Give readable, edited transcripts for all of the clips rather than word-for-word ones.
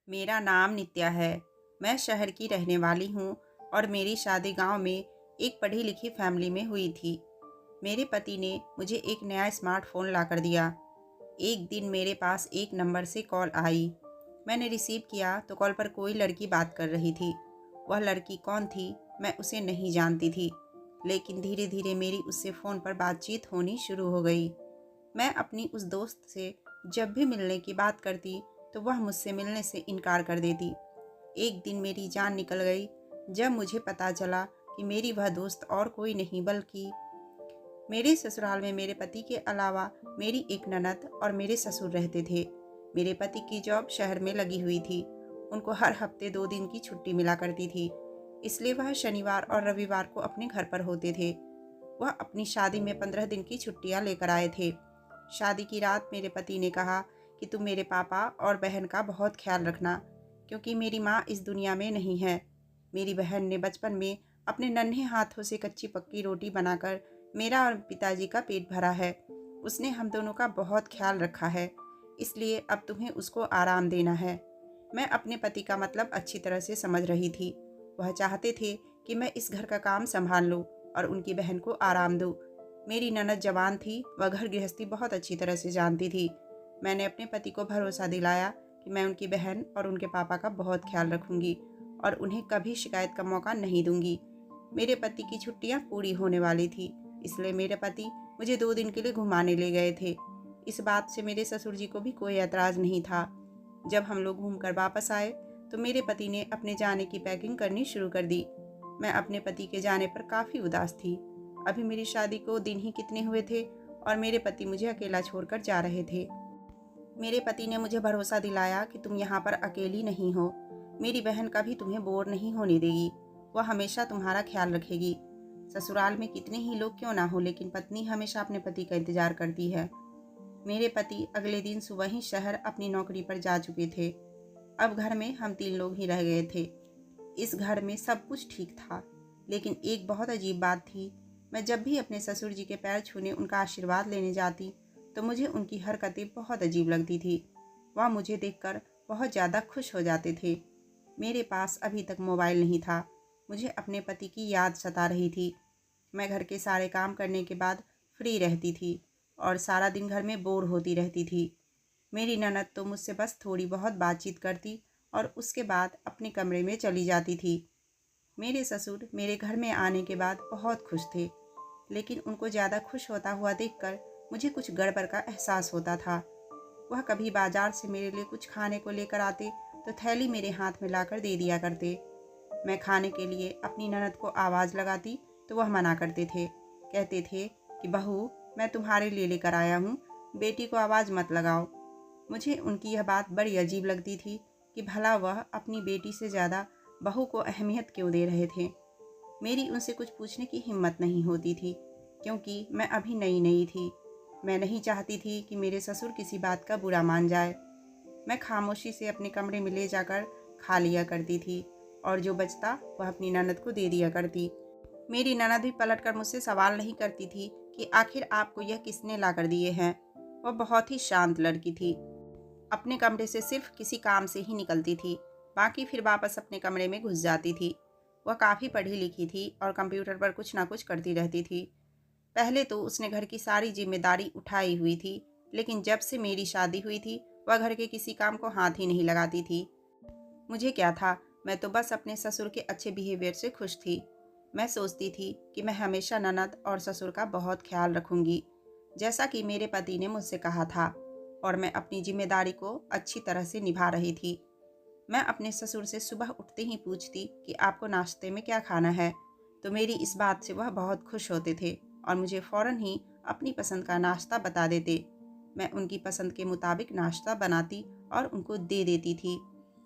मेरा नाम नित्या है। मैं शहर की रहने वाली हूँ और मेरी शादी गांव में एक पढ़ी लिखी फैमिली में हुई थी। मेरे पति ने मुझे एक नया स्मार्टफ़ोन ला कर दिया। एक दिन मेरे पास एक नंबर से कॉल आई। मैंने रिसीव किया तो कॉल पर कोई लड़की बात कर रही थी। वह लड़की कौन थी, मैं उसे नहीं जानती थी, लेकिन धीरे धीरे मेरी उससे फ़ोन पर बातचीत होनी शुरू हो गई। मैं अपनी उस दोस्त से जब भी मिलने की बात करती तो वह मुझसे मिलने से इनकार कर देती। एक दिन मेरी जान निकल गई जब मुझे पता चला कि मेरी वह दोस्त और कोई नहीं बल्कि मेरे ससुराल में मेरे पति के अलावा मेरी एक ननद और मेरे ससुर रहते थे। मेरे पति की जॉब शहर में लगी हुई थी। उनको हर हफ्ते 2 दिन की छुट्टी मिला करती थी, इसलिए वह शनिवार और रविवार को अपने घर पर होते थे। वह अपनी शादी में 15 दिन की छुट्टियां लेकर आए थे। शादी की रात मेरे पति ने कहा कि तुम मेरे पापा और बहन का बहुत ख्याल रखना, क्योंकि मेरी माँ इस दुनिया में नहीं है। मेरी बहन ने बचपन में अपने नन्हे हाथों से कच्ची पक्की रोटी बनाकर मेरा और पिताजी का पेट भरा है। उसने हम दोनों का बहुत ख्याल रखा है, इसलिए अब तुम्हें उसको आराम देना है। मैं अपने पति का मतलब अच्छी तरह से समझ रही थी। वह चाहते थे कि मैं इस घर का काम संभाल लूँ और उनकी बहन को आराम दूँ। मेरी ननद जवान थी, वह घर गृहस्थी बहुत अच्छी तरह से जानती थी। मैंने अपने पति को भरोसा दिलाया कि मैं उनकी बहन और उनके पापा का बहुत ख्याल रखूंगी और उन्हें कभी शिकायत का मौका नहीं दूंगी। मेरे पति की छुट्टियां पूरी होने वाली थी, इसलिए मेरे पति मुझे 2 दिन के लिए घुमाने ले गए थे। इस बात से मेरे ससुर जी को भी कोई ऐतराज़ नहीं था। जब हम लोग घूमकर वापस आए तो मेरे पति ने अपने जाने की पैकिंग करनी शुरू कर दी। मैं अपने पति के जाने पर काफ़ी उदास थी। अभी मेरी शादी को दिन ही कितने हुए थे और मेरे पति मुझे अकेला छोड़कर जा रहे थे। मेरे पति ने मुझे भरोसा दिलाया कि तुम यहाँ पर अकेली नहीं हो। मेरी बहन कभी तुम्हें बोर नहीं होने देगी। वह हमेशा तुम्हारा ख्याल रखेगी। ससुराल में कितने ही लोग क्यों ना हो, लेकिन पत्नी हमेशा अपने पति का इंतजार करती है। मेरे पति अगले दिन सुबह ही शहर अपनी नौकरी पर जा चुके थे। अब घर में हम 3 लोग ही रह गए थे। इस घर में सब कुछ ठीक था, लेकिन एक बहुत अजीब बात थी। मैं जब भी अपने ससुर जी के पैर छूने उनका आशीर्वाद लेने जाती तो मुझे उनकी हरकतें बहुत अजीब लगती थी। वह मुझे देखकर बहुत ज़्यादा खुश हो जाते थे। मेरे पास अभी तक मोबाइल नहीं था। मुझे अपने पति की याद सता रही थी। मैं घर के सारे काम करने के बाद फ्री रहती थी और सारा दिन घर में बोर होती रहती थी। मेरी ननद तो मुझसे बस थोड़ी बहुत बातचीत करती और उसके बाद अपने कमरे में चली जाती थी। मेरे ससुर मेरे घर में आने के बाद बहुत खुश थे, लेकिन उनको ज़्यादा खुश होता हुआ देखकर मुझे कुछ गड़बड़ का एहसास होता था। वह कभी बाजार से मेरे लिए कुछ खाने को लेकर आते तो थैली मेरे हाथ में लाकर दे दिया करते। मैं खाने के लिए अपनी ननद को आवाज़ लगाती तो वह मना करते थे। कहते थे कि बहू, मैं तुम्हारे लिए लेकर आया हूँ, बेटी को आवाज़ मत लगाओ। मुझे उनकी यह बात बड़ी अजीब लगती थी कि भला वह अपनी बेटी से ज़्यादा बहू को अहमियत क्यों दे रहे थे। मेरी उनसे कुछ पूछने की हिम्मत नहीं होती थी, क्योंकि मैं अभी नई नई थी। मैं नहीं चाहती थी कि मेरे ससुर किसी बात का बुरा मान जाए। मैं खामोशी से अपने कमरे में ले जाकर खा लिया करती थी और जो बचता वह अपनी ननद को दे दिया करती। मेरी ननद भी पलटकर मुझसे सवाल नहीं करती थी कि आखिर आपको यह किसने ला कर दिए हैं। वह बहुत ही शांत लड़की थी। अपने कमरे से सिर्फ किसी काम से ही निकलती थी, बाकी फिर वापस अपने कमरे में घुस जाती थी। वह काफ़ी पढ़ी लिखी थी और कंप्यूटर पर कुछ ना कुछ करती रहती थी। पहले तो उसने घर की सारी जिम्मेदारी उठाई हुई थी, लेकिन जब से मेरी शादी हुई थी वह घर के किसी काम को हाथ ही नहीं लगाती थी। मुझे क्या था, मैं तो बस अपने ससुर के अच्छे बिहेवियर से खुश थी। मैं सोचती थी कि मैं हमेशा ननद और ससुर का बहुत ख्याल रखूंगी, जैसा कि मेरे पति ने मुझसे कहा था, और मैं अपनी जिम्मेदारी को अच्छी तरह से निभा रही थी। मैं अपने ससुर से सुबह उठते ही पूछती कि आपको नाश्ते में क्या खाना है, तो मेरी इस बात से वह बहुत खुश होते थे और मुझे फ़ौरन ही अपनी पसंद का नाश्ता बता देते। मैं उनकी पसंद के मुताबिक नाश्ता बनाती और उनको दे देती थी।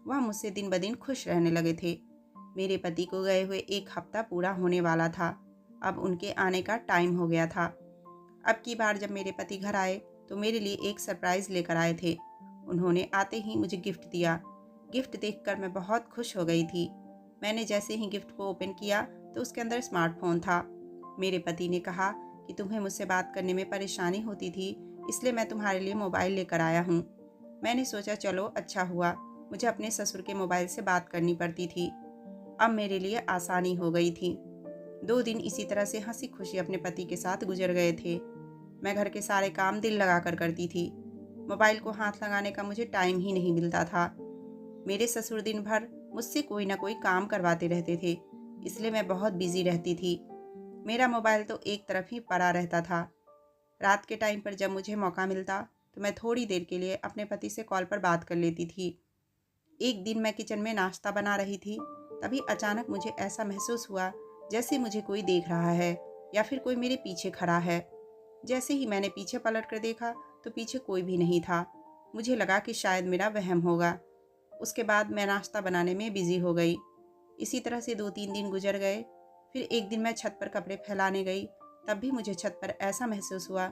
वह मुझसे दिन ब दिन खुश रहने लगे थे। मेरे पति को गए हुए 1 हफ्ता पूरा होने वाला था। अब उनके आने का टाइम हो गया था। अब की बार जब मेरे पति घर आए तो मेरे लिए एक सरप्राइज़ लेकर आए थे। उन्होंने आते ही मुझे गिफ्ट दिया। गिफ्ट देखकर मैं बहुत खुश हो गई थी। मैंने जैसे ही गिफ्ट को ओपन किया तो उसके अंदर स्मार्टफोन था। मेरे पति ने कहा कि तुम्हें मुझसे बात करने में परेशानी होती थी, इसलिए मैं तुम्हारे लिए मोबाइल लेकर आया हूँ। मैंने सोचा चलो अच्छा हुआ। मुझे अपने ससुर के मोबाइल से बात करनी पड़ती थी। अब मेरे लिए आसानी हो गई थी। 2 दिन इसी तरह से हंसी खुशी अपने पति के साथ गुजर गए थे। मैं घर के सारे काम दिल लगाकर करती थी। मोबाइल को हाथ लगाने का मुझे टाइम ही नहीं मिलता था। मेरे ससुर दिन भर मुझसे कोई ना कोई काम करवाते रहते थे, इसलिए मैं बहुत बिजी रहती थी। मेरा मोबाइल तो एक तरफ ही पड़ा रहता था। रात के टाइम पर जब मुझे मौका मिलता तो मैं थोड़ी देर के लिए अपने पति से कॉल पर बात कर लेती थी। एक दिन मैं किचन में नाश्ता बना रही थी, तभी अचानक मुझे ऐसा महसूस हुआ जैसे मुझे कोई देख रहा है या फिर कोई मेरे पीछे खड़ा है। जैसे ही मैंने पीछे पलट कर देखा तो पीछे कोई भी नहीं था। मुझे लगा कि शायद मेरा वहम होगा। उसके बाद मैं नाश्ता बनाने में बिजी हो गई। इसी तरह से 2-3 दिन गुजर गए। फिर एक दिन मैं छत पर कपड़े फैलाने गई, तब भी मुझे छत पर ऐसा महसूस हुआ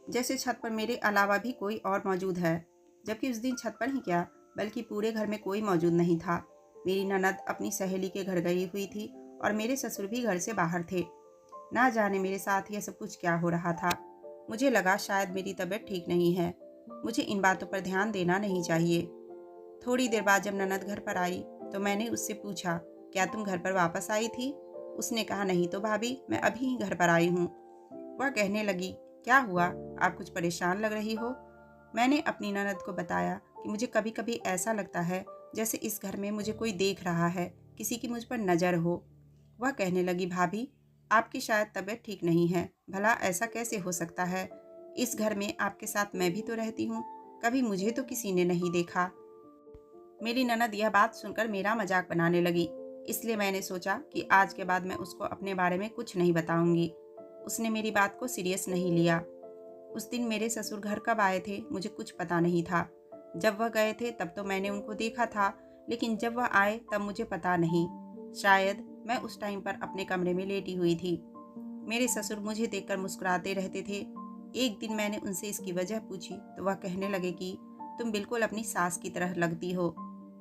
जैसे छत पर मेरे अलावा भी कोई और मौजूद है, जबकि उस दिन छत पर ही क्या बल्कि पूरे घर में कोई मौजूद नहीं था। मेरी ननद अपनी सहेली के घर गई हुई थी और मेरे ससुर भी घर से बाहर थे। ना जाने मेरे साथ यह सब कुछ क्या हो रहा था। मुझे लगा शायद मेरी तबीयत ठीक नहीं है, मुझे इन बातों पर ध्यान देना नहीं चाहिए। थोड़ी देर बाद जब ननद घर पर आई तो मैंने उससे पूछा, क्या तुम घर पर वापस आई थी? उसने कहा, नहीं तो भाभी, मैं अभी ही घर पर आई हूँ। वह कहने लगी, क्या हुआ, आप कुछ परेशान लग रही हो। मैंने अपनी ननद को बताया कि मुझे कभी कभी ऐसा लगता है जैसे इस घर में मुझे कोई देख रहा है, किसी की मुझ पर नज़र हो। वह कहने लगी, भाभी, आपकी शायद तबीयत ठीक नहीं है। भला ऐसा कैसे हो सकता है? इस घर में आपके साथ मैं भी तो रहती हूँ, कभी मुझे तो किसी ने नहीं देखा। मेरी ननद यह बात सुनकर मेरा मजाक बनाने लगी, इसलिए मैंने सोचा कि आज के बाद मैं उसको अपने बारे में कुछ नहीं बताऊंगी। उसने मेरी बात को सीरियस नहीं लिया। उस दिन मेरे ससुर घर कब आए थे मुझे कुछ पता नहीं था। जब वह गए थे तब तो मैंने उनको देखा था, लेकिन जब वह आए तब मुझे पता नहीं। शायद मैं उस टाइम पर अपने कमरे में लेटी हुई थी। मेरे ससुर मुझे देखकर मुस्कुराते रहते थे। एक दिन मैंने उनसे इसकी वजह पूछी तो वह कहने लगे कि तुम बिल्कुल अपनी सास की तरह लगती हो।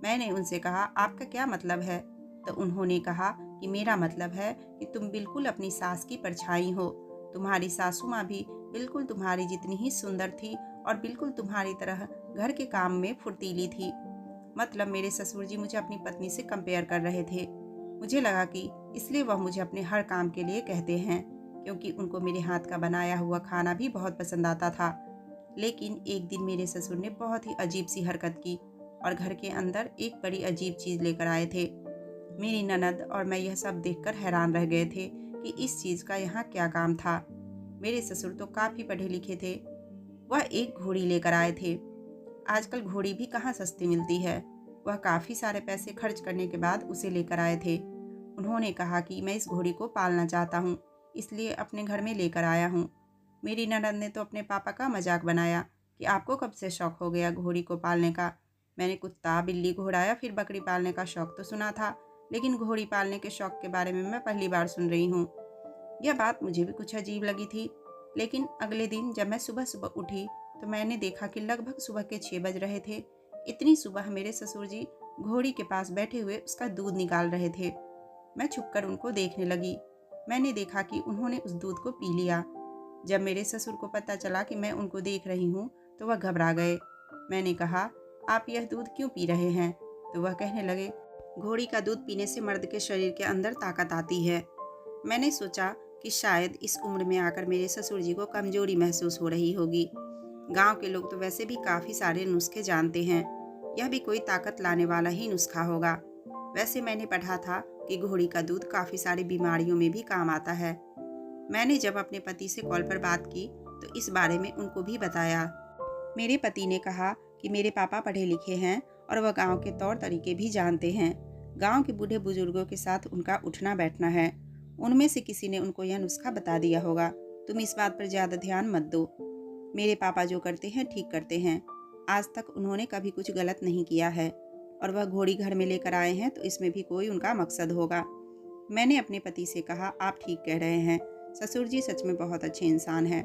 मैंने उनसे कहा, आपका क्या मतलब है? तो उन्होंने कहा कि मेरा मतलब है कि तुम बिल्कुल अपनी सास की परछाई हो। तुम्हारी सासू माँ भी बिल्कुल तुम्हारी जितनी ही सुंदर थी और बिल्कुल तुम्हारी तरह घर के काम में फुर्तीली थी। मतलब मेरे ससुर जी मुझे अपनी पत्नी से कंपेयर कर रहे थे। मुझे लगा कि इसलिए वह मुझे अपने हर काम के लिए कहते हैं, क्योंकि उनको मेरे हाथ का बनाया हुआ खाना भी बहुत पसंद आता था। लेकिन एक दिन मेरे ससुर ने बहुत ही अजीब सी हरकत की और घर के अंदर एक बड़ी अजीब चीज़ लेकर आए थे। मेरी ननद और मैं यह सब देखकर हैरान रह गए थे कि इस चीज़ का यहाँ क्या काम था। मेरे ससुर तो काफ़ी पढ़े लिखे थे। वह एक घोड़ी लेकर आए थे। आजकल घोड़ी भी कहाँ सस्ती मिलती है। वह काफ़ी सारे पैसे खर्च करने के बाद उसे लेकर आए थे। उन्होंने कहा कि मैं इस घोड़ी को पालना चाहता हूँ, इसलिए अपने घर में लेकर आया हूँ। मेरी ननद ने तो अपने पापा का मजाक बनाया कि आपको कब से शौक हो गया घोड़ी को पालने का। मैंने कुत्ता, बिल्ली, घोड़ा या फिर बकरी पालने का शौक तो सुना था, लेकिन घोड़ी पालने के शौक के बारे में मैं पहली बार सुन रही हूँ। यह बात मुझे भी कुछ अजीब लगी थी। लेकिन अगले दिन जब मैं सुबह सुबह उठी तो मैंने देखा कि लगभग सुबह के 6 बज रहे थे। इतनी सुबह मेरे ससुर जी घोड़ी के पास बैठे हुए उसका दूध निकाल रहे थे। मैं छुपकर उनको देखने लगी। मैंने देखा कि उन्होंने उस दूध को पी लिया। जब मेरे ससुर को पता चला कि मैं उनको देख रही हूँ तो वह घबरा गए। मैंने कहा, आप यह दूध क्यों पी रहे हैं? तो वह कहने लगे, घोड़ी का दूध पीने से मर्द के शरीर के अंदर ताकत आती है। मैंने सोचा कि शायद इस उम्र में आकर मेरे ससुर जी को कमजोरी महसूस हो रही होगी। गांव के लोग तो वैसे भी काफ़ी सारे नुस्खे जानते हैं, यह भी कोई ताकत लाने वाला ही नुस्खा होगा। वैसे मैंने पढ़ा था कि घोड़ी का दूध काफ़ी सारी बीमारियों में भी काम आता है। मैंने जब अपने पति से कॉल पर बात की तो इस बारे में उनको भी बताया। मेरे पति ने कहा कि मेरे पापा पढ़े लिखे हैं और वह गांव के तौर तरीके भी जानते हैं। गांव के बूढ़े बुजुर्गों के साथ उनका उठना बैठना है। उनमें से किसी ने उनको यह नुस्खा बता दिया होगा। तुम इस बात पर ज़्यादा ध्यान मत दो। मेरे पापा जो करते हैं ठीक करते हैं। आज तक उन्होंने कभी कुछ गलत नहीं किया है और वह घोड़ी घर में लेकर आए हैं तो इसमें भी कोई उनका मकसद होगा। मैंने अपने पति से कहा, आप ठीक कह रहे हैं, ससुर जी सच में बहुत अच्छे इंसान हैं।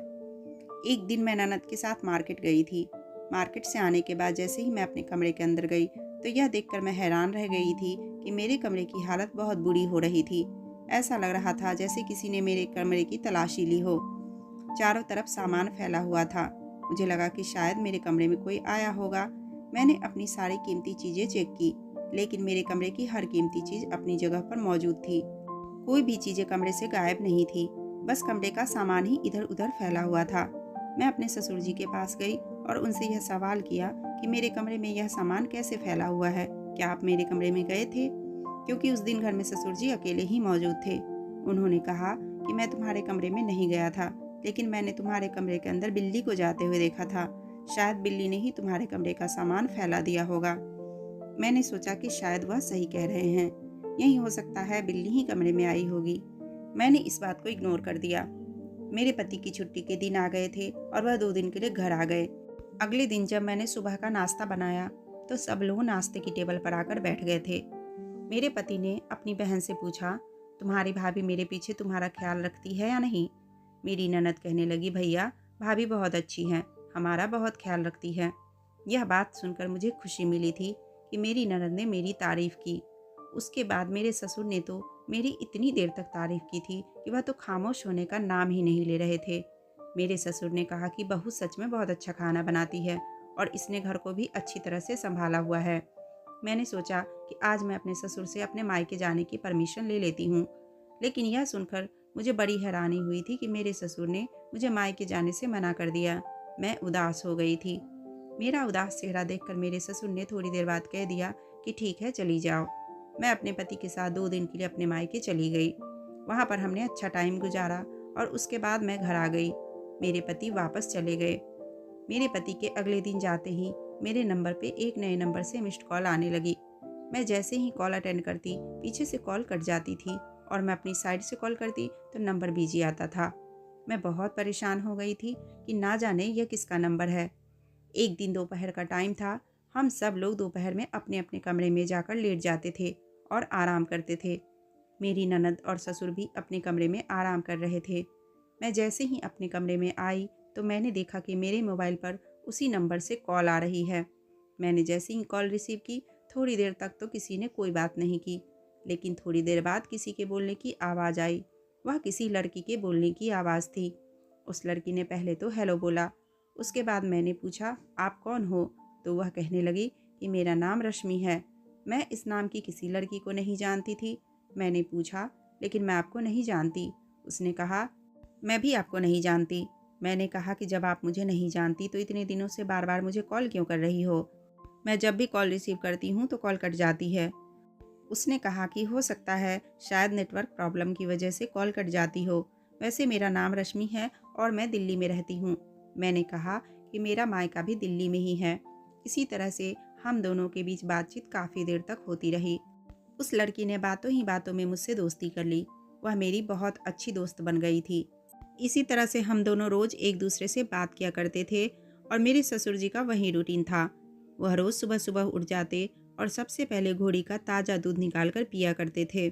एक दिन मैं ननद के साथ मार्केट गई थी। मार्केट से आने के बाद जैसे ही मैं अपने कमरे के अंदर गई तो यह देखकर मैं हैरान रह गई थी कि मेरे कमरे की हालत बहुत बुरी हो रही थी। ऐसा लग रहा था जैसे किसी ने मेरे कमरे की तलाशी ली हो। चारों तरफ सामान फैला हुआ था। मुझे लगा कि शायद मेरे कमरे में कोई आया होगा। मैंने अपनी सारी कीमती चीज़ें चेक की, लेकिन मेरे कमरे की हर कीमती चीज़ अपनी जगह पर मौजूद थी। कोई भी चीज़ें कमरे से गायब नहीं थी, बस कमरे का सामान ही इधर उधर फैला हुआ था। मैं अपने ससुर जी के पास गई और उनसे यह सवाल किया कि मेरे कमरे में यह सामान कैसे फैला हुआ है, क्या आप मेरे कमरे में गए थे? क्योंकि उस दिन घर में ससुर जी अकेले ही मौजूद थे। उन्होंने कहा कि मैं तुम्हारे कमरे में नहीं गया था, लेकिन मैंने तुम्हारे कमरे के अंदर बिल्ली को जाते हुए देखा था। शायद बिल्ली ने ही तुम्हारे कमरे का सामान फैला दिया होगा। मैंने सोचा कि शायद वह सही कह रहे हैं, यही हो सकता है बिल्ली ही कमरे में आई होगी। मैंने इस बात को इग्नोर कर दिया। मेरे पति की छुट्टी के दिन आ गए थे और वह 2 दिन के लिए घर आ गए। अगले दिन जब मैंने सुबह का नाश्ता बनाया तो सब लोग नाश्ते की टेबल पर आकर बैठ गए थे। मेरे पति ने अपनी बहन से पूछा, तुम्हारी भाभी मेरे पीछे तुम्हारा ख्याल रखती है या नहीं? मेरी ननद कहने लगी, भैया भाभी बहुत अच्छी हैं, हमारा बहुत ख्याल रखती है। यह बात सुनकर मुझे खुशी मिली थी कि मेरी ननद ने मेरी तारीफ की। उसके बाद मेरे ससुर ने तो मेरी इतनी देर तक तारीफ की थी कि वह तो खामोश होने का नाम ही नहीं ले रहे थे। मेरे ससुर ने कहा कि बहू सच में बहुत अच्छा खाना बनाती है और इसने घर को भी अच्छी तरह से संभाला हुआ है। मैंने सोचा कि आज मैं अपने ससुर से अपने मायके जाने की परमिशन ले लेती हूँ, लेकिन यह सुनकर मुझे बड़ी हैरानी हुई थी कि मेरे ससुर ने मुझे मायके जाने से मना कर दिया। मैं उदास हो गई थी। मेरा उदास चेहरा देखकर मेरे ससुर ने थोड़ी देर बाद कह दिया कि ठीक है, चली जाओ। मैं अपने पति के साथ 2 दिन के लिए अपने मायके चली गई। वहाँ पर हमने अच्छा टाइम गुजारा और उसके बाद मैं घर आ गई। मेरे पति वापस चले गए। मेरे पति के अगले दिन जाते ही मेरे नंबर पे एक नए नंबर से मिस्ड कॉल आने लगी। मैं जैसे ही कॉल अटेंड करती, पीछे से कॉल कट जाती थी और मैं अपनी साइड से कॉल करती तो नंबर बिजी आता था। मैं बहुत परेशान हो गई थी कि ना जाने यह किसका नंबर है। एक दिन दोपहर का टाइम था। हम सब लोग दोपहर में अपने अपने कमरे में जाकर लेट जाते थे और आराम करते थे। मेरी ननद और ससुर भी अपने कमरे में आराम कर रहे थे। मैं जैसे ही अपने कमरे में आई तो मैंने देखा कि मेरे मोबाइल पर उसी नंबर से कॉल आ रही है। मैंने जैसे ही कॉल रिसीव की, थोड़ी देर तक तो किसी ने कोई बात नहीं की, लेकिन थोड़ी देर बाद किसी के बोलने की आवाज़ आई। वह किसी लड़की के बोलने की आवाज़ थी। उस लड़की ने पहले तो हेलो बोला। उसके बाद मैंने पूछा, आप कौन हो? तो वह कहने लगी कि मेरा नाम रश्मि है। मैं इस नाम की किसी लड़की को नहीं जानती थी। मैंने पूछा, लेकिन मैं आपको नहीं जानती। उसने कहा, मैं भी आपको नहीं जानती। मैंने कहा कि जब आप मुझे नहीं जानती तो इतने दिनों से बार बार मुझे कॉल क्यों कर रही हो? मैं जब भी कॉल रिसीव करती हूँ तो कॉल कट जाती है। उसने कहा कि हो सकता है शायद नेटवर्क प्रॉब्लम की वजह से कॉल कट जाती हो। वैसे मेरा नाम रश्मि है और मैं दिल्ली में रहती हूँ। मैंने कहा कि मेरा मायका भी दिल्ली में ही है। इसी तरह से हम दोनों के बीच बातचीत काफ़ी देर तक होती रही। उस लड़की ने बातों ही बातों में मुझसे दोस्ती कर ली। वह मेरी बहुत अच्छी दोस्त बन गई थी। इसी तरह से हम दोनों रोज़ एक दूसरे से बात किया करते थे और मेरे ससुर जी का वही रूटीन था। वह रोज़ सुबह सुबह उठ जाते और सबसे पहले घोड़ी का ताज़ा दूध निकाल कर पिया करते थे।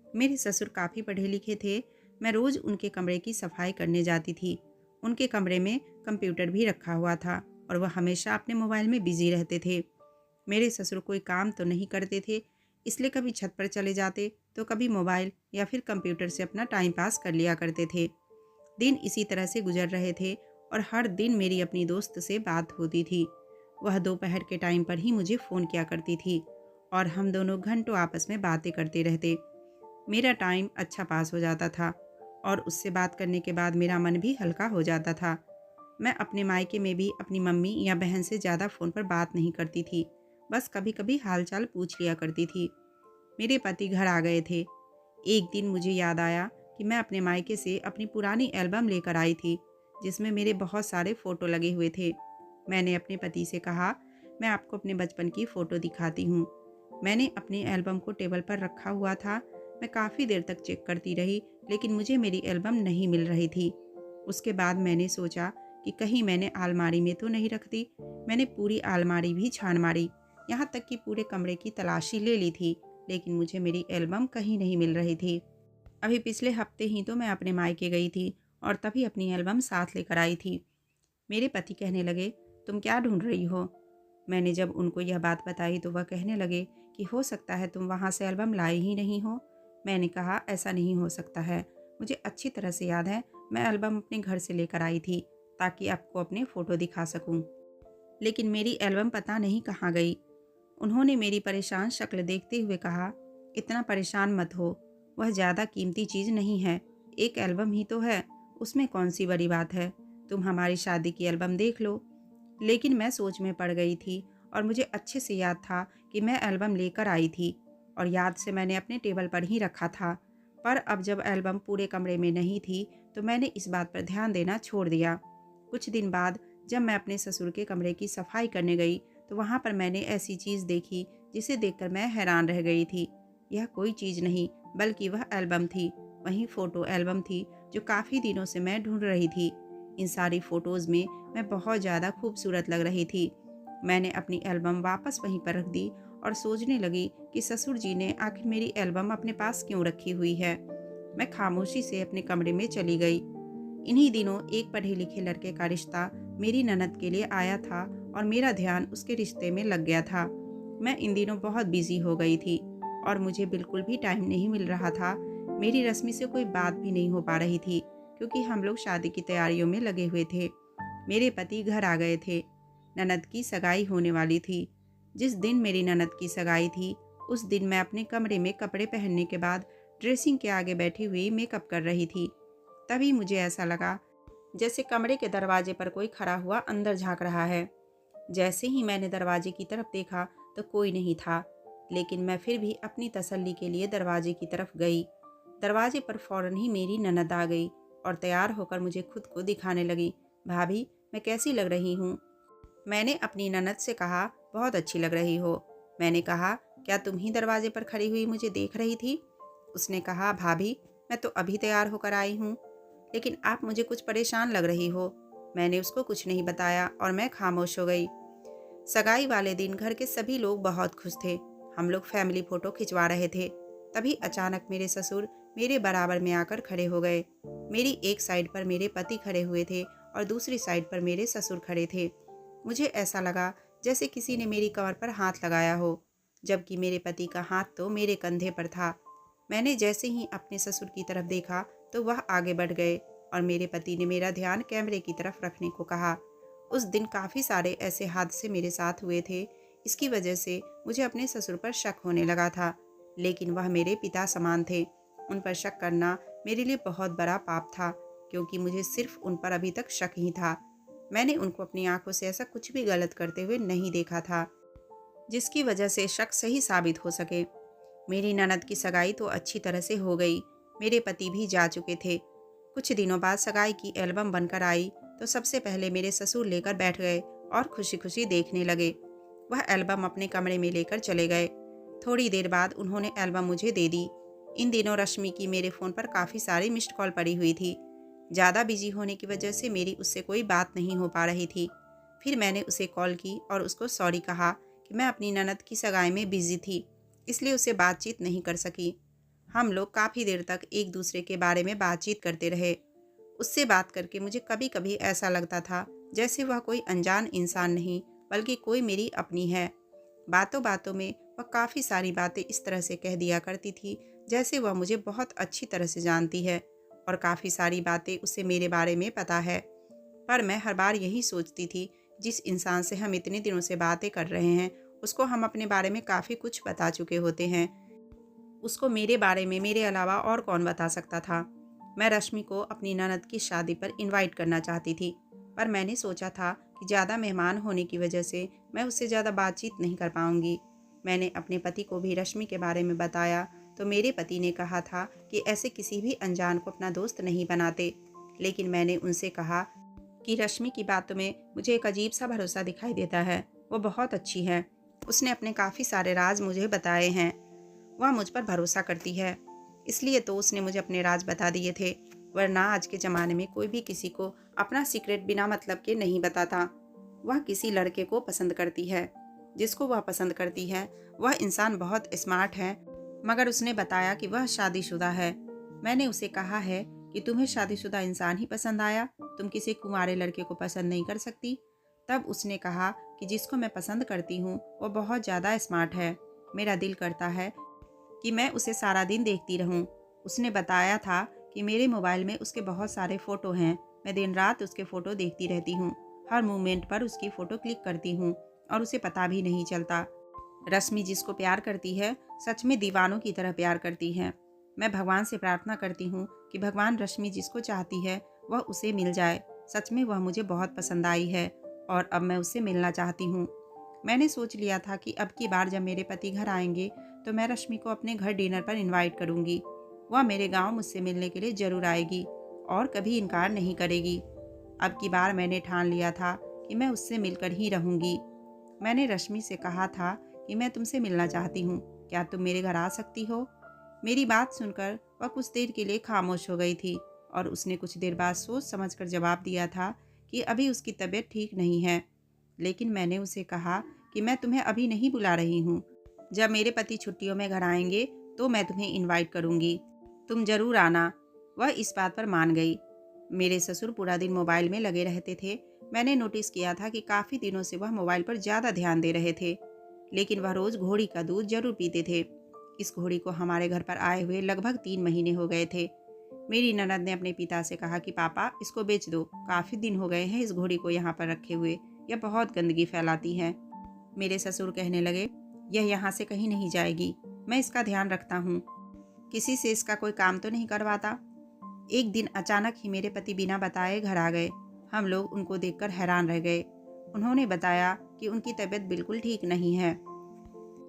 मेरे ससुर काफ़ी पढ़े लिखे थे। मैं रोज़ उनके कमरे की सफाई करने जाती थी। उनके कमरे में कंप्यूटर भी रखा हुआ था और वह हमेशा अपने मोबाइल में बिजी रहते थे। मेरे ससुर कोई काम तो नहीं करते थे, इसलिए कभी छत पर चले जाते तो कभी मोबाइल या फिर कंप्यूटर से अपना टाइम पास कर लिया करते थे। दिन इसी तरह से गुजर रहे थे और हर दिन मेरी अपनी दोस्त से बात होती थी। वह दोपहर के टाइम पर ही मुझे फ़ोन किया करती थी और हम दोनों घंटों आपस में बातें करते रहते। मेरा टाइम अच्छा पास हो जाता था और उससे बात करने के बाद मेरा मन भी हल्का हो जाता था। मैं अपने मायके में भी अपनी मम्मी या बहन से ज़्यादा फ़ोन पर बात नहीं करती थी, बस कभी कभी हालचाल पूछ लिया करती थी। मेरे पति घर आ गए थे। एक दिन मुझे याद आया कि मैं अपने मायके से अपनी पुरानी एल्बम लेकर आई थी, जिसमें मेरे बहुत सारे फ़ोटो लगे हुए थे। मैंने अपने पति से कहा, मैं आपको अपने बचपन की फ़ोटो दिखाती हूँ। मैंने अपनी एल्बम को टेबल पर रखा हुआ था। मैं काफ़ी देर तक चेक करती रही, लेकिन मुझे मेरी एल्बम नहीं मिल रही थी। उसके बाद मैंने सोचा कि कहीं मैंने अलमारी में तो नहीं रख दी। मैंने पूरी अलमारी भी छान मारी, यहाँ तक कि पूरे कमरे की तलाशी ले ली थी, लेकिन मुझे मेरी एल्बम कहीं नहीं मिल रही थी। अभी पिछले हफ्ते ही तो मैं अपने मायके गई थी और तभी अपनी एल्बम साथ लेकर आई थी। मेरे पति कहने लगे, तुम क्या ढूंढ रही हो? मैंने जब उनको यह बात बताई तो वह कहने लगे कि हो सकता है तुम वहाँ से एल्बम लाए ही नहीं हो। मैंने कहा, ऐसा नहीं हो सकता है। मुझे अच्छी तरह से याद है, मैं एल्बम अपने घर से लेकर आई थी ताकि आपको अपने फ़ोटो दिखा सकूं। लेकिन मेरी एल्बम पता नहीं कहाँ गई। उन्होंने मेरी परेशान शक्ल देखते हुए कहा, इतना परेशान मत हो, वह ज़्यादा कीमती चीज़ नहीं है, एक एल्बम ही तो है, उसमें कौन सी बड़ी बात है, तुम हमारी शादी की एल्बम देख लो। लेकिन मैं सोच में पड़ गई थी और मुझे अच्छे से याद था कि मैं एल्बम लेकर आई थी और याद से मैंने अपने टेबल पर ही रखा था। पर अब जब एल्बम पूरे कमरे में नहीं थी तो मैंने इस बात पर ध्यान देना छोड़ दिया। कुछ दिन बाद जब मैं अपने ससुर के कमरे की सफाई करने गई तो वहाँ पर मैंने ऐसी चीज़ देखी जिसे देखकर मैं हैरान रह गई थी। यह कोई चीज़ नहीं बल्कि वह एल्बम थी, वही फ़ोटो एल्बम थी जो काफ़ी दिनों से मैं ढूंढ रही थी। इन सारी फ़ोटोज़ में मैं बहुत ज़्यादा खूबसूरत लग रही थी। मैंने अपनी एल्बम वापस वहीं पर रख दी और सोचने लगी कि ससुर जी ने आखिर मेरी एल्बम अपने पास क्यों रखी हुई है। मैं खामोशी से अपने कमरे में चली गई। इन्हीं दिनों एक पढ़े लिखे लड़के का रिश्ता मेरी ननद के लिए आया था और मेरा ध्यान उसके रिश्ते में लग गया था। मैं इन दिनों बहुत बिजी हो गई थी और मुझे बिल्कुल भी टाइम नहीं मिल रहा था। मेरी रश्मि से कोई बात भी नहीं हो पा रही थी क्योंकि हम लोग शादी की तैयारियों में लगे हुए थे। मेरे पति घर आ गए थे। ननद की सगाई होने वाली थी। जिस दिन मेरी ननद की सगाई थी उस दिन मैं अपने कमरे में कपड़े पहनने के बाद ड्रेसिंग के आगे बैठी हुई मेकअप कर रही थी। तभी मुझे ऐसा लगा जैसे कमरे के दरवाजे पर कोई खड़ा हुआ अंदर झांक रहा है। जैसे ही मैंने दरवाजे की तरफ देखा तो कोई नहीं था, लेकिन मैं फिर भी अपनी तसल्ली के लिए दरवाजे की तरफ गई। दरवाजे पर फौरन ही मेरी ननद आ गई और तैयार होकर मुझे खुद को दिखाने लगी। भाभी, मैं कैसी लग रही हूँ? मैंने अपनी ननद से कहा, बहुत अच्छी लग रही हो। मैंने कहा, क्या तुम ही दरवाजे पर खड़ी हुई मुझे देख रही थी? उसने कहा, भाभी मैं तो अभी तैयार होकर आई हूँ, लेकिन आप मुझे कुछ परेशान लग रही हो। मैंने उसको कुछ नहीं बताया और मैं खामोश हो गई। सगाई वाले दिन घर के सभी लोग बहुत खुश थे। हम लोग फैमिली फोटो खिंचवा रहे थे। तभी अचानक मेरे ससुर मेरे बराबर में आकर खड़े हो गए। मेरी एक साइड पर मेरे पति खड़े हुए थे और दूसरी साइड पर मेरे ससुर खड़े थे। मुझे ऐसा लगा जैसे किसी ने मेरी कमर पर हाथ लगाया हो, जबकि मेरे पति का हाथ तो मेरे कंधे पर था। मैंने जैसे ही अपने ससुर की तरफ देखा तो वह आगे बढ़ गए और मेरे पति ने मेरा ध्यान कैमरे की तरफ रखने को कहा। उस दिन काफ़ी सारे ऐसे हादसे मेरे साथ हुए थे। इसकी वजह से मुझे अपने ससुर पर शक होने लगा था, लेकिन वह मेरे पिता समान थे। उन पर शक करना मेरे लिए बहुत बड़ा पाप था, क्योंकि मुझे सिर्फ उन पर अभी तक शक ही था। मैंने उनको अपनी आंखों से ऐसा कुछ भी गलत करते हुए नहीं देखा था जिसकी वजह से शक सही साबित हो सके। मेरी ननद की सगाई तो अच्छी तरह से हो गई। मेरे पति भी जा चुके थे। कुछ दिनों बाद सगाई की एल्बम बनकर आई तो सबसे पहले मेरे ससुर लेकर बैठ गए और खुशी खुशी देखने लगे। वह एल्बम अपने कमरे में लेकर चले गए। थोड़ी देर बाद उन्होंने एल्बम मुझे दे दी। इन दिनों रश्मि की मेरे फ़ोन पर काफ़ी सारी मिस्ड कॉल पड़ी हुई थी। ज़्यादा बिजी होने की वजह से मेरी उससे कोई बात नहीं हो पा रही थी। फिर मैंने उसे कॉल की और उसको सॉरी कहा कि मैं अपनी ननद की सगाई में बिजी थी, इसलिए उससे बातचीत नहीं कर सकी। हम लोग काफ़ी देर तक एक दूसरे के बारे में बातचीत करते रहे। उससे बात करके मुझे कभी कभी ऐसा लगता था जैसे वह कोई अनजान इंसान नहीं बल्कि कोई मेरी अपनी है। बातों बातों में वह काफ़ी सारी बातें इस तरह से कह दिया करती थी जैसे वह मुझे बहुत अच्छी तरह से जानती है और काफ़ी सारी बातें उसे मेरे बारे में पता है। पर मैं हर बार यही सोचती थी, जिस इंसान से हम इतने दिनों से बातें कर रहे हैं उसको हम अपने बारे में काफ़ी कुछ बता चुके होते हैं। उसको मेरे बारे में मेरे अलावा और कौन बता सकता था। मैं रश्मि को अपनी ननद की शादी पर इनवाइट करना चाहती थी, पर मैंने सोचा था कि ज़्यादा मेहमान होने की वजह से मैं उससे ज़्यादा बातचीत नहीं कर पाऊंगी। मैंने अपने पति को भी रश्मि के बारे में बताया तो मेरे पति ने कहा था कि ऐसे किसी भी अनजान को अपना दोस्त नहीं बनाते। लेकिन मैंने उनसे कहा कि रश्मि की बातों में मुझे एक अजीब सा भरोसा दिखाई देता है। वो बहुत अच्छी है। उसने अपने काफ़ी सारे राज मुझे बताए हैं। वह मुझ पर भरोसा करती है, इसलिए तो उसने मुझे अपने राज बता दिए थे। वरना आज के ज़माने में कोई भी किसी को अपना सीक्रेट बिना मतलब के नहीं बताता। वह किसी लड़के को पसंद करती है। जिसको वह पसंद करती है वह इंसान बहुत स्मार्ट है, मगर उसने बताया कि वह शादीशुदा है। मैंने उसे कहा है कि तुम्हें शादीशुदा इंसान ही पसंद आया, तुम किसी कुंवारे लड़के को पसंद नहीं कर सकती। तब उसने कहा कि जिसको मैं पसंद करती हूँ वो बहुत ज़्यादा स्मार्ट है। मेरा दिल करता है कि मैं उसे सारा दिन देखती रहूं। उसने बताया था कि मेरे मोबाइल में उसके बहुत सारे फ़ोटो हैं। मैं दिन रात उसके फ़ोटो देखती रहती हूँ। हर मूवमेंट पर उसकी फ़ोटो क्लिक करती हूँ और उसे पता भी नहीं चलता। रश्मि जिसको प्यार करती है, सच में दीवानों की तरह प्यार करती है। मैं भगवान से प्रार्थना करती हूँ कि भगवान रश्मि जिसको चाहती है वह उसे मिल जाए। सच में वह मुझे बहुत पसंद आई है और अब मैं उससे मिलना चाहती हूँ। मैंने सोच लिया था कि अब की बार जब मेरे पति घर आएंगे तो मैं रश्मि को अपने घर डिनर पर इनवाइट करूँगी। वह मेरे गांव मुझसे मिलने के लिए ज़रूर आएगी और कभी इनकार नहीं करेगी। अब की बार मैंने ठान लिया था कि मैं उससे मिलकर ही रहूँगी। मैंने रश्मि से कहा था कि मैं तुमसे मिलना चाहती हूँ, क्या तुम मेरे घर आ सकती हो? मेरी बात सुनकर वह कुछ देर के लिए खामोश हो गई थी और उसने कुछ देर बाद सोच समझकर जवाब दिया था कि अभी उसकी तबीयत ठीक नहीं है। लेकिन मैंने उसे कहा कि मैं तुम्हें अभी नहीं बुला रही हूँ। जब मेरे पति छुट्टियों में घर आएंगे तो मैं तुम्हें इनवाइट करूँगी, तुम ज़रूर आना। वह इस बात पर मान गई। मेरे ससुर पूरा दिन मोबाइल में लगे रहते थे। मैंने नोटिस किया था कि काफ़ी दिनों से वह मोबाइल पर ज़्यादा ध्यान दे रहे थे, लेकिन वह रोज़ घोड़ी का दूध जरूर पीते थे। इस घोड़ी को हमारे घर पर आए हुए लगभग 3 महीने हो गए थे। मेरी ननद ने अपने पिता से कहा कि पापा इसको बेच दो, काफ़ी दिन हो गए हैं इस घोड़ी को यहाँ पर रखे हुए, यह बहुत गंदगी फैलाती है। मेरे ससुर कहने लगे, यह यहाँ से कहीं नहीं जाएगी, मैं इसका ध्यान रखता हूँ, किसी से इसका कोई काम तो नहीं करवाता। एक दिन अचानक ही मेरे पति बिना बताए घर आ गए। हम लोग उनको देखकर हैरान रह गए। उन्होंने बताया कि उनकी तबीयत बिल्कुल ठीक नहीं है।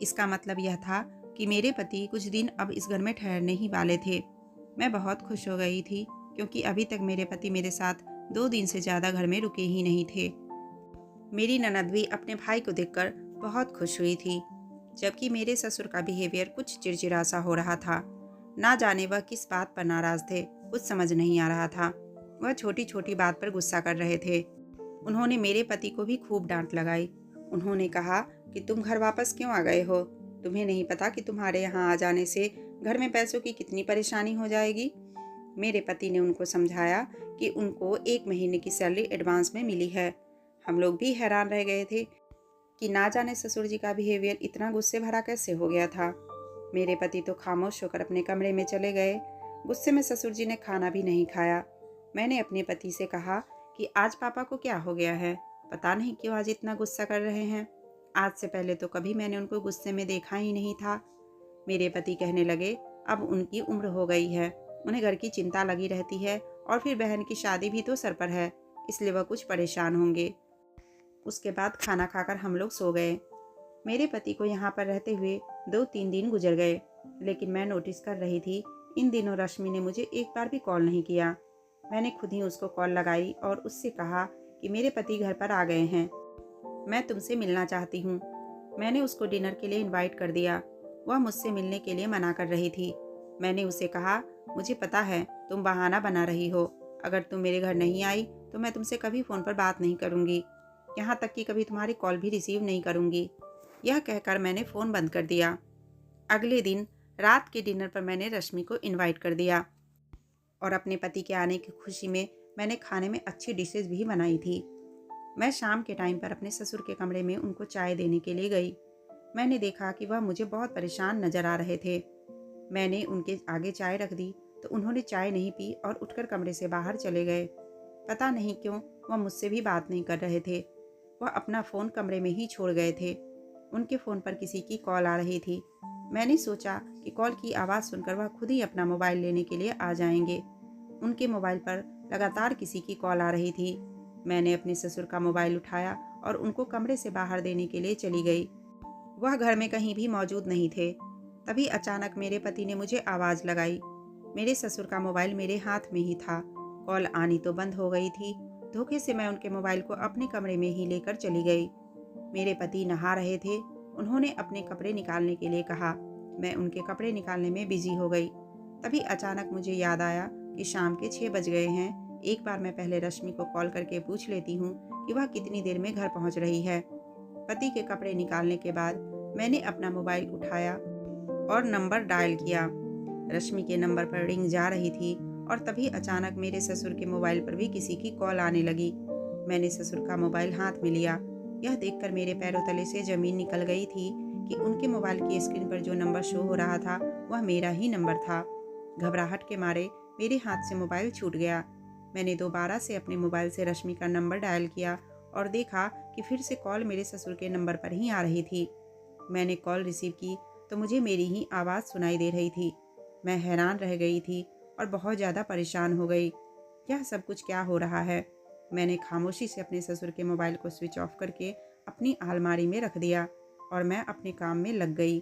इसका मतलब यह था कि मेरे पति कुछ दिन अब इस घर में ठहरने ही वाले थे। मैं बहुत खुश हो गई थी क्योंकि अभी तक मेरे पति मेरे साथ 2 दिन से ज़्यादा घर में रुके ही नहीं थे। मेरी ननद भी अपने भाई को देखकर बहुत खुश हुई थी, जबकि मेरे ससुर का बिहेवियर कुछ चिड़चिड़ा सा हो रहा था। ना जाने वह किस बात पर नाराज थे, कुछ समझ नहीं आ रहा था। वह छोटी छोटी बात पर गुस्सा कर रहे थे। उन्होंने मेरे पति को भी खूब डांट लगाई। उन्होंने कहा कि तुम घर वापस क्यों आ गए हो? तुम्हें नहीं पता कि तुम्हारे यहाँ आ जाने से घर में पैसों की कितनी परेशानी हो जाएगी? मेरे पति ने उनको समझाया कि उनको 1 महीने की सैलरी एडवांस में मिली है। हम लोग भी हैरान रह गए थे कि ना जाने ससुर जी का बिहेवियर इतना गुस्से भरा कैसे हो गया था। मेरे पति तो खामोश होकर अपने कमरे में चले गए। गुस्से में ससुर जी ने खाना भी नहीं खाया। मैंने अपने पति से कहा कि आज पापा को क्या हो गया है, पता नहीं क्यों आज इतना गुस्सा कर रहे हैं। आज से पहले तो कभी मैंने उनको गुस्से में देखा ही नहीं था। मेरे पति कहने लगे, अब उनकी उम्र हो गई है, उन्हें घर की चिंता लगी रहती है और फिर बहन की शादी भी तो सर पर है, इसलिए वह कुछ परेशान होंगे। उसके बाद खाना खाकर हम लोग सो गए। मेरे पति को यहाँ पर रहते हुए 2-3 दिन गुजर गए, लेकिन मैं नोटिस कर रही थी इन दिनों रश्मि ने मुझे एक बार भी कॉल नहीं किया। मैंने खुद ही उसको कॉल लगाई और उससे कहा कि मेरे पति घर पर आ गए हैं, मैं तुमसे मिलना चाहती हूँ। मैंने उसको डिनर के लिए इनवाइट कर दिया। वह मुझसे मिलने के लिए मना कर रही थी। मैंने उसे कहा, मुझे पता है तुम बहाना बना रही हो, अगर तुम मेरे घर नहीं आई तो मैं तुमसे कभी फ़ोन पर बात नहीं करूँगी, यहाँ तक कि कभी तुम्हारी कॉल भी रिसीव नहीं करूँगी। यह कहकर मैंने फ़ोन बंद कर दिया। अगले दिन रात के डिनर पर मैंने रश्मि को इनवाइट कर दिया और अपने पति के आने की खुशी में मैंने खाने में अच्छी डिशेज भी बनाई थी। मैं शाम के टाइम पर अपने ससुर के कमरे में उनको चाय देने के लिए गई। मैंने देखा कि वह मुझे बहुत परेशान नजर आ रहे थे। मैंने उनके आगे चाय रख दी तो उन्होंने चाय नहीं पी और उठकर कमरे से बाहर चले गए। पता नहीं क्यों वह मुझसे भी बात नहीं कर रहे थे। वह अपना फ़ोन कमरे में ही छोड़ गए थे। उनके फ़ोन पर किसी की कॉल आ रही थी। मैंने सोचा कि कॉल की आवाज़ सुनकर वह खुद ही अपना मोबाइल लेने के लिए आ जाएंगे। उनके मोबाइल पर लगातार किसी की कॉल आ रही थी। मैंने अपने ससुर का मोबाइल उठाया और उनको कमरे से बाहर देने के लिए चली गई। वह घर में कहीं भी मौजूद नहीं थे। तभी अचानक मेरे पति ने मुझे आवाज़ लगाई। मेरे ससुर का मोबाइल मेरे हाथ में ही था। कॉल आनी तो बंद हो गई थी। धोखे से मैं उनके मोबाइल को अपने कमरे में ही लेकर चली गई। मेरे पति नहा रहे थे। उन्होंने अपने कपड़े निकालने के लिए कहा। मैं उनके कपड़े निकालने में बिजी हो गई। तभी अचानक मुझे याद आया कि शाम के 6 बज गए हैं। एक बार मैं पहले रश्मि को कॉल करके पूछ लेती हूँ कि वह कितनी देर में घर पहुँच रही है। पति के कपड़े निकालने के बाद मैंने अपना मोबाइल उठाया और नंबर डायल किया। रश्मि के नंबर पर रिंग जा रही थी और तभी अचानक मेरे ससुर के मोबाइल पर भी किसी की कॉल आने लगी। मैंने ससुर का मोबाइल हाथ में लिया। यह देखकर मेरे पैरों तले से ज़मीन निकल गई थी कि उनके मोबाइल की स्क्रीन पर जो नंबर शो हो रहा था वह मेरा ही नंबर था। घबराहट के मारे मेरे हाथ से मोबाइल छूट गया। मैंने दोबारा से अपने मोबाइल से रश्मि का नंबर डायल किया और देखा कि फिर से कॉल मेरे ससुर के नंबर पर ही आ रही थी। मैंने कॉल रिसीव की तो मुझे मेरी ही आवाज़ सुनाई दे रही थी। मैं हैरान रह गई थी और बहुत ज़्यादा परेशान हो गई। यह सब कुछ क्या हो रहा है? मैंने खामोशी से अपने ससुर के मोबाइल को स्विच ऑफ करके अपनी अलमारी में रख दिया और मैं अपने काम में लग गई।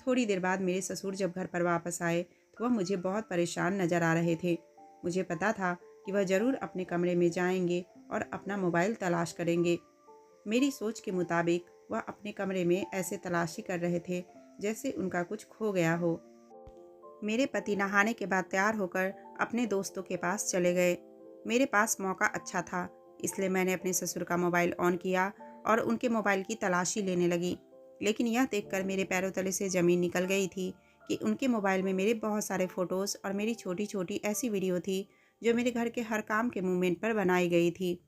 थोड़ी देर बाद मेरे ससुर जब घर पर वापस आए तो वह मुझे बहुत परेशान नज़र आ रहे थे। मुझे पता था कि वह ज़रूर अपने कमरे में जाएंगे और अपना मोबाइल तलाश करेंगे। मेरी सोच के मुताबिक वह अपने कमरे में ऐसे तलाशी कर रहे थे जैसे उनका कुछ खो गया हो। मेरे पति नहाने के बाद तैयार होकर अपने दोस्तों के पास चले गए। मेरे पास मौका अच्छा था, इसलिए मैंने अपने ससुर का मोबाइल ऑन किया और उनके मोबाइल की तलाशी लेने लगी। लेकिन यह देखकर मेरे पैरों तले से ज़मीन निकल गई थी कि उनके मोबाइल में मेरे बहुत सारे फ़ोटोज़ और मेरी छोटी छोटी ऐसी वीडियो थी जो मेरे घर के हर काम के मूवमेंट पर बनाई गई थी।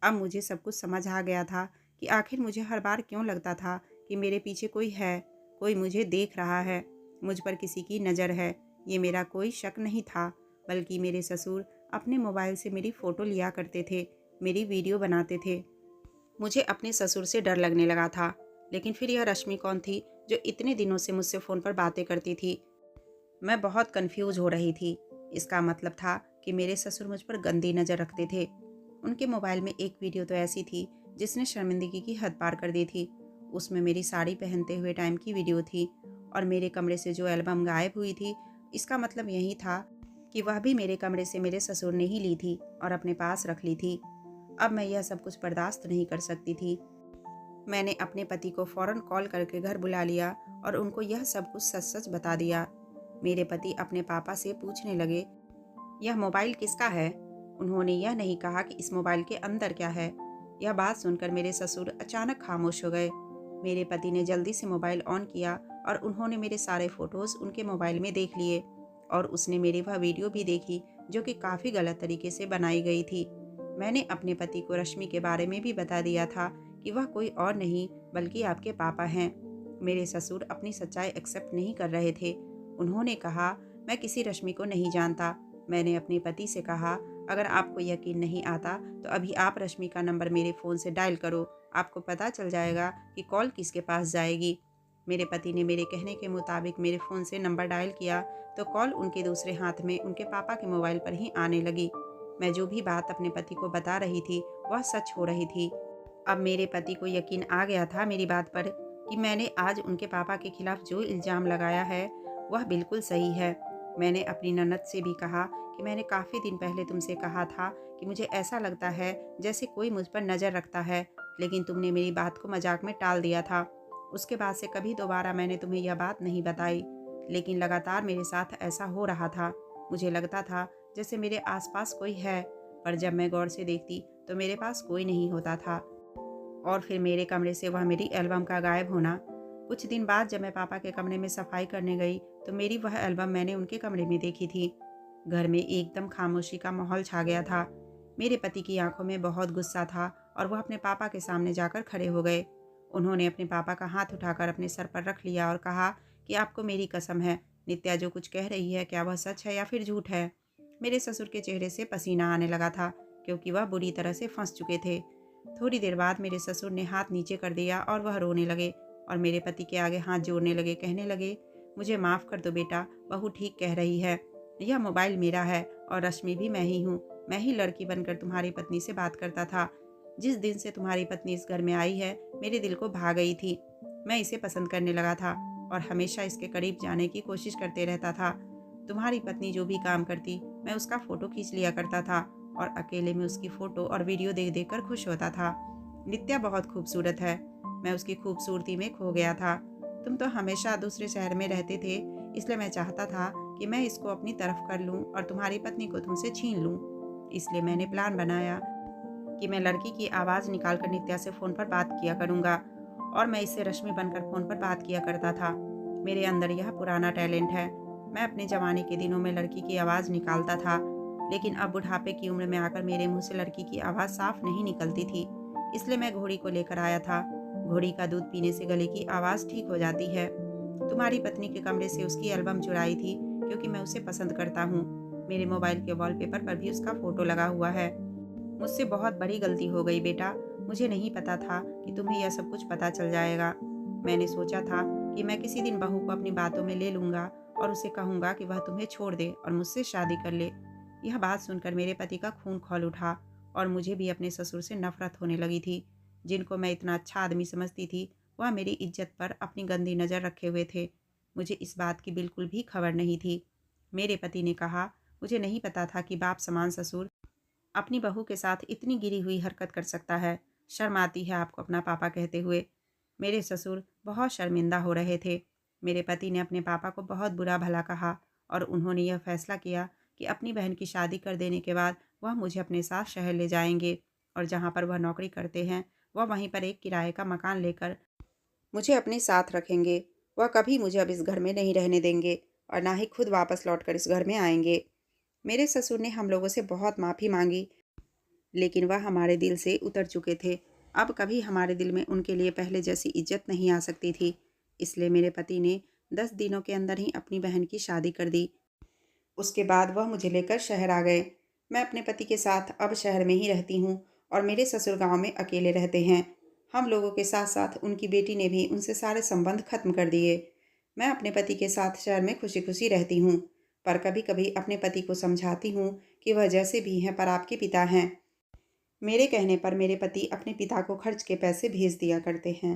अब मुझे सब कुछ समझ आ गया था कि आखिर मुझे हर बार क्यों लगता था कि मेरे पीछे कोई है, कोई मुझे देख रहा है, मुझ पर किसी की नज़र है। ये मेरा कोई शक नहीं था, बल्कि मेरे ससुर अपने मोबाइल से मेरी फ़ोटो लिया करते थे, मेरी वीडियो बनाते थे। मुझे अपने ससुर से डर लगने लगा था, लेकिन फिर यह रश्मि कौन थी जो इतने दिनों से मुझसे फ़ोन पर बातें करती थी? मैं बहुत कंफ्यूज हो रही थी। इसका मतलब था कि मेरे ससुर मुझ पर गंदी नज़र रखते थे। उनके मोबाइल में एक वीडियो तो ऐसी थी जिसने शर्मिंदगी की हद पार कर दी थी। उसमें मेरी साड़ी पहनते हुए टाइम की वीडियो थी और मेरे कमरे से जो एल्बम गायब हुई थी, इसका मतलब यही था कि वह भी मेरे कमरे से मेरे ससुर ने ही ली थी और अपने पास रख ली थी। अब मैं यह सब कुछ बर्दाश्त नहीं कर सकती थी। मैंने अपने पति को फ़ौरन कॉल करके घर बुला लिया और उनको यह सब कुछ सच-सच बता दिया। मेरे पति अपने पापा से पूछने लगे, "यह मोबाइल किसका है?" उन्होंने यह नहीं कहा कि इस मोबाइल के अंदर क्या है। यह बात सुनकर मेरे ससुर अचानक खामोश हो गए। मेरे पति ने जल्दी से मोबाइल ऑन किया और उन्होंने मेरे सारे फ़ोटोज़ उनके मोबाइल में देख लिए और उसने मेरी वह वीडियो भी देखी जो कि काफ़ी गलत तरीके से बनाई गई थी। मैंने अपने पति को रश्मि के बारे में भी बता दिया था कि वह कोई और नहीं बल्कि आपके पापा हैं। मेरे ससुर अपनी सच्चाई एक्सेप्ट नहीं कर रहे थे। उन्होंने कहा, "मैं किसी रश्मि को नहीं जानता।" मैंने अपने पति से कहा, "अगर आपको यकीन नहीं आता तो अभी आप रश्मि का नंबर मेरे फ़ोन से डायल करो, आपको पता चल जाएगा कि कॉल किसके पास जाएगी।" मेरे पति ने मेरे कहने के मुताबिक मेरे फ़ोन से नंबर डायल किया तो कॉल उनके दूसरे हाथ में उनके पापा के मोबाइल पर ही आने लगी। मैं जो भी बात अपने पति को बता रही थी वह सच हो रही थी। अब मेरे पति को यकीन आ गया था मेरी बात पर कि मैंने आज उनके पापा के खिलाफ जो इल्ज़ाम लगाया है वह बिल्कुल सही है। मैंने अपनी ननद से भी कहा कि मैंने काफ़ी दिन पहले तुमसे कहा था कि मुझे ऐसा लगता है जैसे कोई मुझ पर नज़र रखता है, लेकिन तुमने मेरी बात को मजाक में टाल दिया था। उसके बाद से कभी दोबारा मैंने तुम्हें यह बात नहीं बताई, लेकिन लगातार मेरे साथ ऐसा हो रहा था। मुझे लगता था जैसे मेरे आसपास कोई है, पर जब मैं गौर से देखती तो मेरे पास कोई नहीं होता था। और फिर मेरे कमरे से वह मेरी एल्बम का गायब होना। कुछ दिन बाद जब मैं पापा के कमरे में सफाई करने गई तो मेरी वह एल्बम मैंने उनके कमरे में देखी थी। घर में एकदम खामोशी का माहौल छा गया था। मेरे पति की आंखों में बहुत गुस्सा था और वह अपने पापा के सामने जाकर खड़े हो गए। उन्होंने अपने पापा का हाथ उठाकर अपने सर पर रख लिया और कहा कि आपको मेरी कसम है, नित्या जो कुछ कह रही है क्या वह सच है या फिर झूठ है। मेरे ससुर के चेहरे से पसीना आने लगा था क्योंकि वह बुरी तरह से फंस चुके थे। थोड़ी देर बाद मेरे ससुर ने हाथ नीचे कर दिया और वह रोने लगे और मेरे पति के आगे हाथ जोड़ने लगे, कहने लगे, "मुझे माफ़ कर दो बेटा, बहू ठीक कह रही है। यह मोबाइल मेरा है और रश्मि भी मैं ही हूँ। मैं ही लड़की बनकर तुम्हारी पत्नी से बात करता था। जिस दिन से तुम्हारी पत्नी इस घर में आई है मेरे दिल को भा गई थी। मैं इसे पसंद करने लगा था और हमेशा इसके करीब जाने की कोशिश करते रहता था। तुम्हारी पत्नी जो भी काम करती मैं उसका फ़ोटो खींच लिया करता था और अकेले में उसकी फ़ोटो और वीडियो देख देख कर खुश होता था। नित्या बहुत खूबसूरत है, मैं उसकी खूबसूरती में खो गया था। तुम तो हमेशा दूसरे शहर में रहते थे, इसलिए मैं चाहता था कि मैं इसको अपनी तरफ कर लूं और तुम्हारी पत्नी को तुमसे छीन लूं। इसलिए मैंने प्लान बनाया कि मैं लड़की की आवाज़ निकालकर नित्या से फ़ोन पर बात किया करूँगा और मैं इससे रश्मि बनकर फ़ोन पर बात किया करता था। मेरे अंदर यह पुराना टैलेंट है। मैं अपने जवानी के दिनों में लड़की की आवाज़ निकालता था, लेकिन अब बुढ़ापे की उम्र में आकर मेरे मुँह से लड़की की आवाज़ साफ नहीं निकलती थी। इसलिए मैं घोड़ी को लेकर आया था। घोड़ी का दूध पीने से गले की आवाज़ ठीक हो जाती है। तुम्हारी पत्नी के कमरे से उसकी एल्बम चुराई थी क्योंकि मैं उसे पसंद करता हूँ। मेरे मोबाइल के वॉलपेपर पर भी उसका फ़ोटो लगा हुआ है। मुझसे बहुत बड़ी गलती हो गई बेटा, मुझे नहीं पता था कि तुम्हें यह सब कुछ पता चल जाएगा। मैंने सोचा था कि मैं किसी दिन बहू को अपनी बातों में ले लूँगा और उसे कहूँगा कि वह तुम्हें छोड़ दे और मुझसे शादी कर ले। यह बात सुनकर मेरे पति का खून खौल उठा और मुझे भी अपने ससुर से नफ़रत होने लगी थी। जिनको मैं इतना अच्छा आदमी समझती थी, वह मेरी इज़्ज़त पर अपनी गंदी नज़र रखे हुए थे। मुझे इस बात की बिल्कुल भी खबर नहीं थी। मेरे पति ने कहा, मुझे नहीं पता था कि बाप समान ससुर अपनी बहू के साथ इतनी गिरी हुई हरकत कर सकता है। शर्म आती है आपको अपना पापा कहते हुए। मेरे ससुर बहुत शर्मिंदा हो रहे थे। मेरे पति ने अपने पापा को बहुत बुरा भला कहा और उन्होंने यह फैसला किया कि अपनी बहन की शादी कर देने के बाद वह मुझे अपने साथ शहर ले जाएंगे और जहाँ पर वह नौकरी करते हैं, वह वहीं पर एक किराए का मकान लेकर मुझे अपने साथ रखेंगे। वह कभी मुझे अब इस घर में नहीं रहने देंगे और ना ही खुद वापस लौटकर इस घर में आएंगे। मेरे ससुर ने हम लोगों से बहुत माफ़ी मांगी, लेकिन वह हमारे दिल से उतर चुके थे। अब कभी हमारे दिल में उनके लिए पहले जैसी इज्जत नहीं आ सकती थी। इसलिए मेरे पति ने 10 दिनों के अंदर ही अपनी बहन की शादी कर दी। उसके बाद वह मुझे लेकर शहर आ गए। मैं अपने पति के साथ अब शहर में ही रहती हूँ और मेरे ससुर गाँव में अकेले रहते हैं। हम लोगों के साथ साथ उनकी बेटी ने भी उनसे सारे संबंध खत्म कर दिए। मैं अपने पति के साथ शहर में खुशी खुशी रहती हूँ, पर कभी कभी अपने पति को समझाती हूँ कि वह जैसे भी हैं पर आपके पिता हैं। मेरे कहने पर मेरे पति अपने पिता को खर्च के पैसे भेज दिया करते हैं।